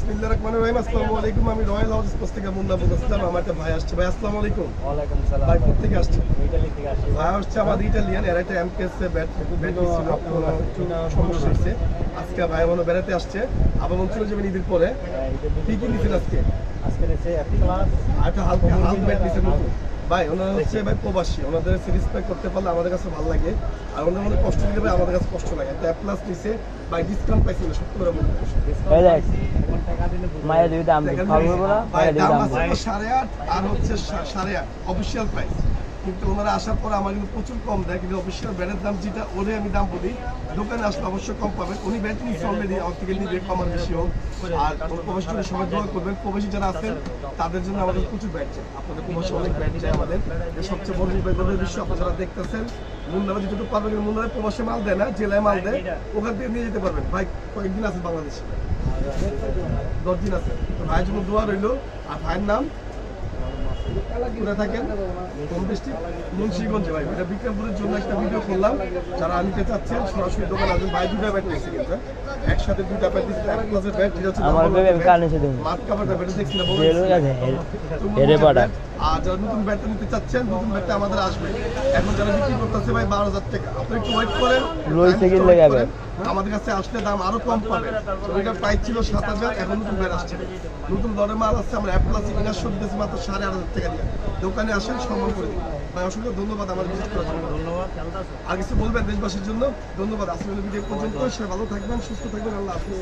বিসমিল্লাহির রহমানির রহিম। আসসালামু আলাইকুম। আমি রয়্যাল হাউস পোস্ট থেকে মুন্না বলছিলাম। আমার একটা ভাই আসছে। ভাই আসসালামু আলাইকুম। ওয়ালাইকুম সালাম। ভাই কোথা থেকে আসছে? ইতালি থেকে আসছি। ভাই হচ্ছে আমাদের ইটালিয়ান, এর একটা এমকেএস ব্যাট ছিল, একটু সমস্যা হয়েছে। আজকে ভাই মনে বেড়াতে আসছে, আবার মন চলে যাবেন ঈদের পরে। কি কি নিছেন আজকে? আজকে নিচে প্লাস একটা হালকা ব্যাট নিছেন নতুন। ভাই ওনারা হচ্ছে ভাই প্রবাসী, ওনাদের রেসপেক্ট করতে পারলে আমাদের কাছে ভালো লাগে, আর ওনাদের মধ্যে কষ্ট দিতে পারে আমাদের কাছে কষ্ট লাগে। একটা প্লাস নিছে ভাই, ডিসকাউন্ট পাইছি না, সত্য করে বলতে। মায়া দুই দাম খাবো বলা ভাই মায়া দুই দাম দাম আছে 8.5 আর হচ্ছে 8.5 অফিশিয়াল প্রাইস। কিন্তু ওনারা আসার পর আমার কিন্তু প্রচুর কম দেয়, কিন্তু অফিসিয়াল ব্যাটের দাম যেটা ওরে আমি দাম বলি, দোকানে আসলে অবশ্যই কম পাবেন। উনি ব্যাট নিচ্ছে অলরেডি, আমার থেকে নিবে কম আর বেশি হোক। আর প্রবাসী জন্য সবাই দোয়া করবেন। প্রবাসী যারা আছেন তাদের জন্য আমাদের প্রচুর ব্যাট চাই, আপনাদের প্রবাসী অনেক ব্যাট চাই আমাদের। সবচেয়ে বড় ব্যাটের বিষয় আপনারা যারা দেখতেছেন, মুন্নারা যেটুকু পারবেন, কিন্তু মুন্নারা প্রবাসী মাল দেয় না, জেলায় মাল দেয়, ওখান থেকে নিয়ে যেতে পারবেন। ভাই কয়েকদিন আছেন বাংলাদেশে? 10 দিন আছে। তো ভাইয়ের জন্য দোয়া রইলো। আর ভাইয়ের নাম কোথায় থাকেন? কোন ডিস্ট্রিক্ট? মুন্সিগঞ্জে। ভাই এটা বিক্রমপুরের জন্য একটা ভিডিও করলাম, যারা নিতে চাচ্ছেন সরাসরি দোকানে আসবেন। ভাই দুটা ব্যাট নিয়েছে, কিন্তু একসাথে দুইটা ব্যাট দিচ্ছে। এক ক্লাসের ব্যাট, যেটা হচ্ছে আমার বেবি আমি কানে এসে দেব মাঠ কাভারটা ব্যাট দেখছি না, বলুন। জেলো আছে এরে পাড়া আর যারা নতুন ব্যাটটা নিতে চাচ্ছেন, নতুন ব্যাটটা আমাদের আসবে। এখন যারা বিক্রি করতেছে ভাই 12,000 টাকা, আপনি একটু ওয়েট করেন, রয়েছে কি লাগাবে। আমাদের কাছে আসলে দাম আরো কম পাবেন। ওইটার প্রাইস ছিল 7,000, এখন নতুন ব্যাট আসছে, নতুন দরের মাল আসছে। আমরা প্লাস ইনার শো দিতেছি মাত্র 8,500 টাকা দিয়ে। দোকানে আসেন, সম্মান করে দিন। ভাই অসংখ্য ধন্যবাদ আমার ভিজিট করার জন্য। ধন্যবাদ। আর কিছু বলবেন দেশবাসীর জন্য? ধন্যবাদ। আসলে ভিডিও পর্যন্ত। সবাই ভালো থাকবেন, সুস্থ থাকবেন। আল্লাহ হাফেজ।